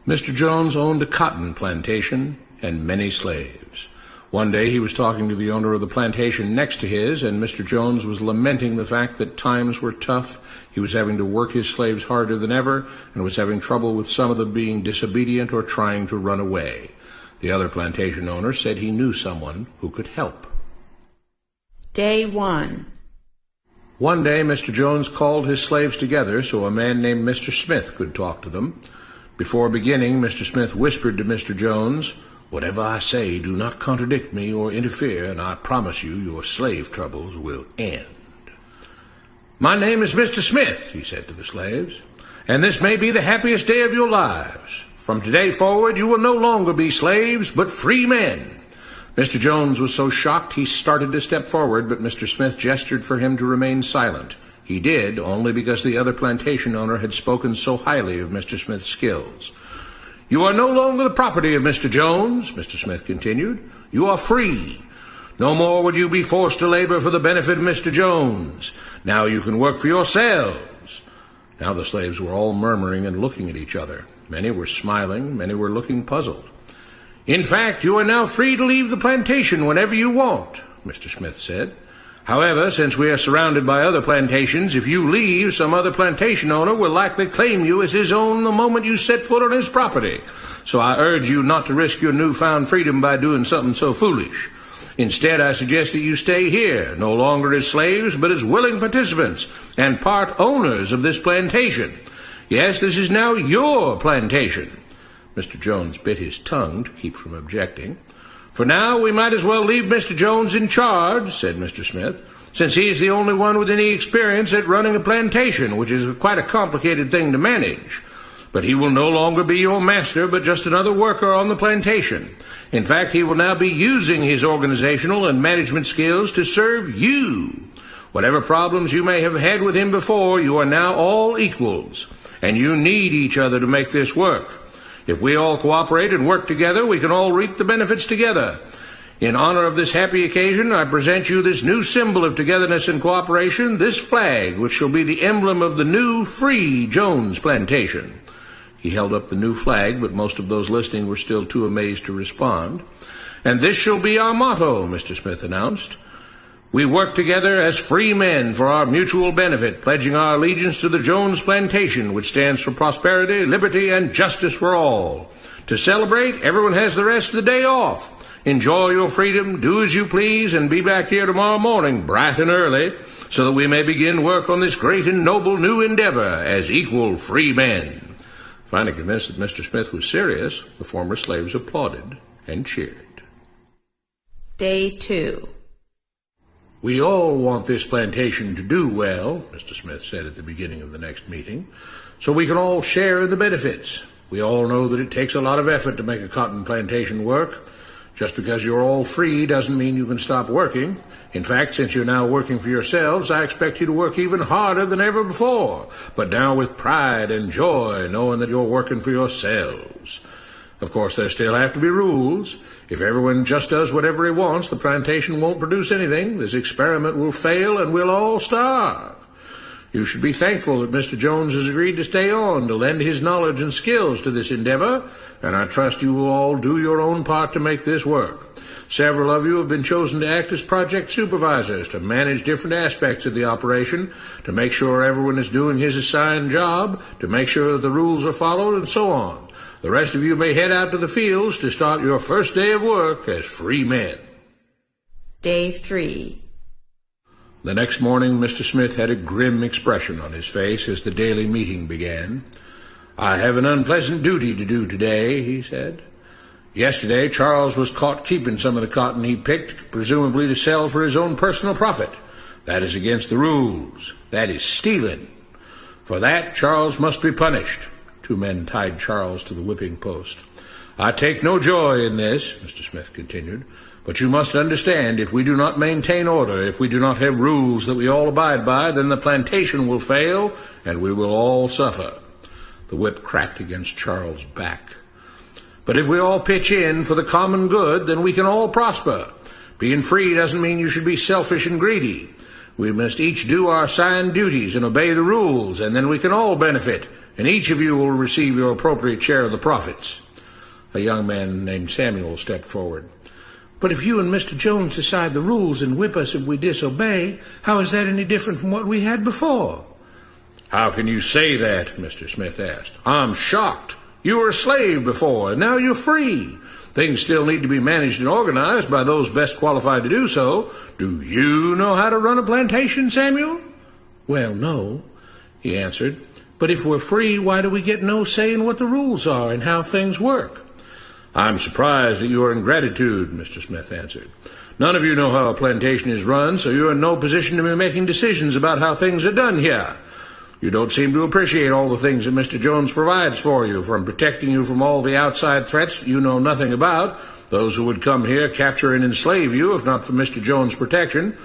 Mr. Jones owned a cotton plantation and many slaves. One day he was talking to the owner of the plantation next to his, and Mr. Jones was lamenting the fact that times were tough. He was having to work his slaves harder than ever, and was having trouble with some of them being disobedient or trying to run away. The other plantation owner said he knew someone who could help. Day 1. One day Mr. Jones called his slaves together so a man named Mr. Smith could talk to them. Before beginning, Mr. Smith whispered to Mr. Jones, "Whatever I say, do not contradict me or interfere, and I promise you your slave troubles will end." "My name is Mr. Smith," he said to the slaves, "and this may be the happiest day of your lives. From today forward you will no longer be slaves, but free men." Mr. Jones was so shocked he started to step forward, but Mr. Smith gestured for him to remain silent. He did, only because the other plantation owner had spoken so highly of Mr. Smith's skills. "You are no longer the property of Mr. Jones," Mr. Smith continued. "You are free. No more would you be forced to labor for the benefit of Mr. Jones. Now you can work for yourselves." Now the slaves were all murmuring and looking at each other. Many were smiling, many were looking puzzled. "In fact, you are now free to leave the plantation whenever you want," Mr. Smith said. "However, since we are surrounded by other plantations, if you leave, some other plantation owner will likely claim you as his own the moment you set foot on his property. So I urge you not to risk your newfound freedom by doing something so foolish. Instead, I suggest that you stay here, no longer as slaves, but as willing participants and part owners of this plantation. Yes, this is now your plantation." Mr. Jones bit his tongue to keep from objecting. "For now, we might as well leave Mr. Jones in charge," said Mr. Smith, "since he is the only one with any experience at running a plantation, which is quite a complicated thing to manage. But he will no longer be your master, but just another worker on the plantation. In fact, he will now be using his organizational and management skills to serve you. Whatever problems you may have had with him before, you are now all equals, and you need each other to make this work. If we all cooperate and work together, we can all reap the benefits together. In honor of this happy occasion, I present you this new symbol of togetherness and cooperation, this flag, which shall be the emblem of the new, free Jones plantation." He held up the new flag, but most of those listening were still too amazed to respond. "And this shall be our motto," Mr. Smith announced. "We work together as free men for our mutual benefit, pledging our allegiance to the Jones plantation, which stands for prosperity, liberty, and justice for all. To celebrate, everyone has the rest of the day off. Enjoy your freedom, do as you please, and be back here tomorrow morning, bright and early, so that we may begin work on this great and noble new endeavor as equal free men." Finally convinced that Mr. Smith was serious, the former slaves applauded and cheered. Day 2. "We all want this plantation to do well," Mr. Smith said at the beginning of the next meeting, "so we can all share in the benefits. We all know that it takes a lot of effort to make a cotton plantation work. Just because you're all free doesn't mean you can stop working. In fact, since you're now working for yourselves, I expect you to work even harder than ever before, but now with pride and joy, knowing that you're working for yourselves. Of course, there still have to be rules. If everyone just does whatever he wants, the plantation won't produce anything. This experiment will fail, and we'll all starve. You should be thankful that Mr. Jones has agreed to stay on to lend his knowledge and skills to this endeavor, and I trust you will all do your own part to make this work. Several of you have been chosen to act as project supervisors to manage different aspects of the operation, to make sure everyone is doing his assigned job, to make sure that the rules are followed, and so on. The rest of you may head out to the fields to start your first day of work as free men." Day 3. The next morning, Mr. Smith had a grim expression on his face as the daily meeting began. "I have an unpleasant duty to do today," he said. "Yesterday, Charles was caught keeping some of the cotton he picked, presumably to sell for his own personal profit. That is against the rules. That is stealing. For that, Charles must be punished." Two men tied Charles to the whipping post. "I take no joy in this," Mr. Smith continued, "but you must understand, if we do not maintain order, if we do not have rules that we all abide by, then the plantation will fail, and we will all suffer." The whip cracked against Charles' back. "But if we all pitch in for the common good, then we can all prosper. Being free doesn't mean you should be selfish and greedy. We must each do our assigned duties and obey the rules, and then we can all benefit, and each of you will receive your appropriate share of the profits." A young man named Samuel stepped forward. "But if you and Mr. Jones decide the rules and whip us if we disobey, how is that any different from what we had before?" "How can you say that?" Mr. Smith asked. "I'm shocked. You were a slave before, and now you're free. Things still need to be managed and organized by those best qualified to do so. Do you know how to run a plantation, Samuel?" "Well, no," he answered. "But if we're free, why do we get no say in what the rules are and how things work?" "I'm surprised at your ingratitude," Mr. Smith answered. "None of you know how a plantation is run, so you're in no position to be making decisions about how things are done here. You don't seem to appreciate all the things that Mr. Jones provides for you, from protecting you from all the outside threats that you know nothing about, those who would come here, capture and enslave you if not for Mr. Jones' protection,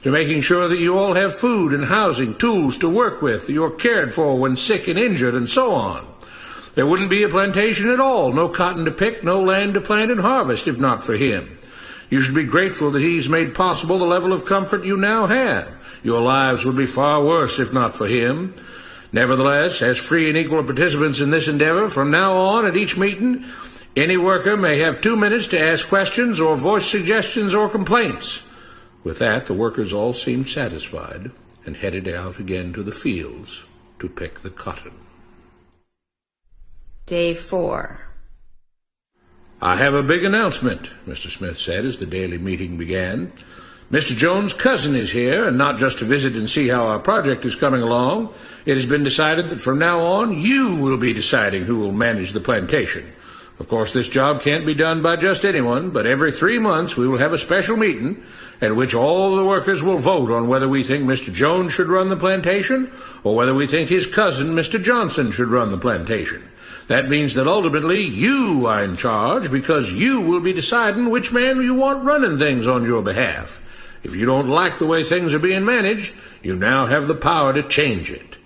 to making sure that you all have food and housing, tools to work with, that you're cared for when sick and injured, and so on. There wouldn't be a plantation at all, no cotton to pick, no land to plant and harvest, if not for him. You should be grateful that he's made possible the level of comfort you now have. Your lives would be far worse if not for him. Nevertheless, as free and equal participants in this endeavor, from now on at each meeting, any worker may have 2 minutes to ask questions or voice suggestions or complaints." With that, the workers all seemed satisfied and headed out again to the fields to pick the cotton. Day 4. "I have a big announcement," Mr. Smith said as the daily meeting began. "Mr. Jones' cousin is here, and not just to visit and see how our project is coming along. It has been decided that from now on, you will be deciding who will manage the plantation. Of course, this job can't be done by just anyone, but every 3 months we will have a special meeting at which all the workers will vote on whether we think Mr. Jones should run the plantation or whether we think his cousin, Mr. Johnson, should run the plantation. That means that ultimately you are in charge, because you will be deciding which man you want running things on your behalf. If you don't like the way things are being managed, you now have the power to change it."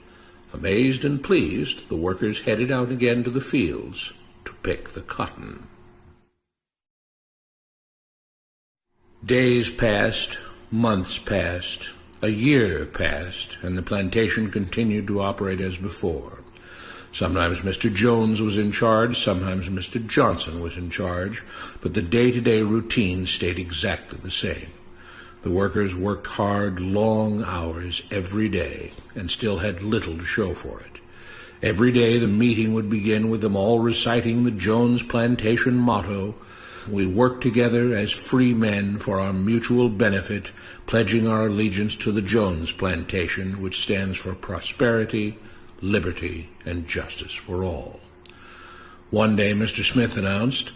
Amazed and pleased, the workers headed out again to the fields to pick the cotton. Days passed, months passed, a year passed, and the plantation continued to operate as before. Sometimes Mr. Jones was in charge, sometimes Mr. Johnson was in charge, but the day-to-day routine stayed exactly the same. The workers worked hard, long hours every day, and still had little to show for it. Every day the meeting would begin with them all reciting the Jones plantation motto, "We work together as free men for our mutual benefit, pledging our allegiance to the Jones plantation, which stands for prosperity, liberty, and justice for all." One day Mr. Smith announced,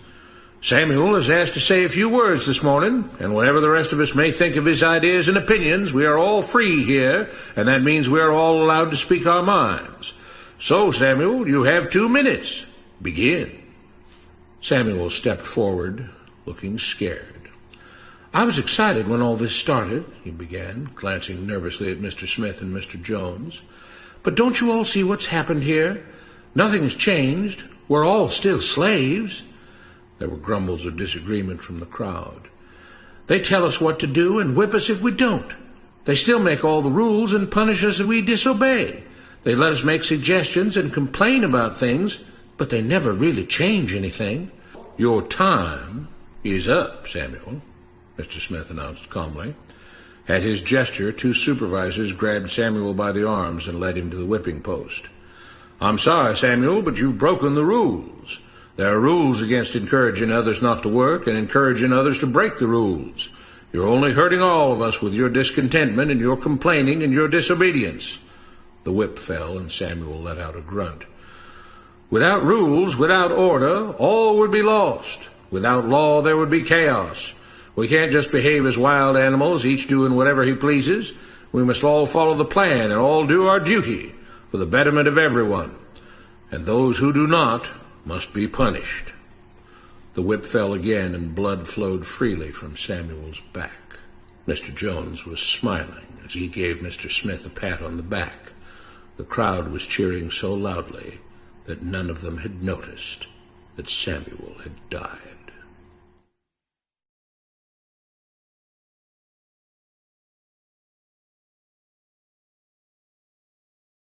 "Samuel is asked to say a few words this morning, and whatever the rest of us may think of his ideas and opinions, we are all free here, and that means we are all allowed to speak our minds. So, Samuel, you have 2 minutes. Begin." Samuel stepped forward, looking scared. "I was excited when all this started," he began, glancing nervously at Mr. Smith and Mr. Jones. "But don't you all see what's happened here? Nothing's changed. We're all still slaves." There were grumbles of disagreement from the crowd. "They tell us what to do and whip us if we don't. They still make all the rules and punish us if we disobey. They let us make suggestions and complain about things, but they never really change anything." "Your time is up, Samuel," Mr. Smith announced calmly. At his gesture, 2 supervisors grabbed Samuel by the arms and led him to the whipping post. "I'm sorry, Samuel, but you've broken the rules. There are rules against encouraging others not to work and encouraging others to break the rules. You're only hurting all of us with your discontentment and your complaining and your disobedience." The whip fell, and Samuel let out a grunt. "Without rules, without order, all would be lost. Without law, there would be chaos. We can't just behave as wild animals, each doing whatever he pleases. We must all follow the plan and all do our duty for the betterment of everyone. And those who do not must be punished." The whip fell again, and blood flowed freely from Samuel's back. Mr. Jones was smiling as he gave Mr. Smith a pat on the back. The crowd was cheering so loudly that none of them had noticed that Samuel had died.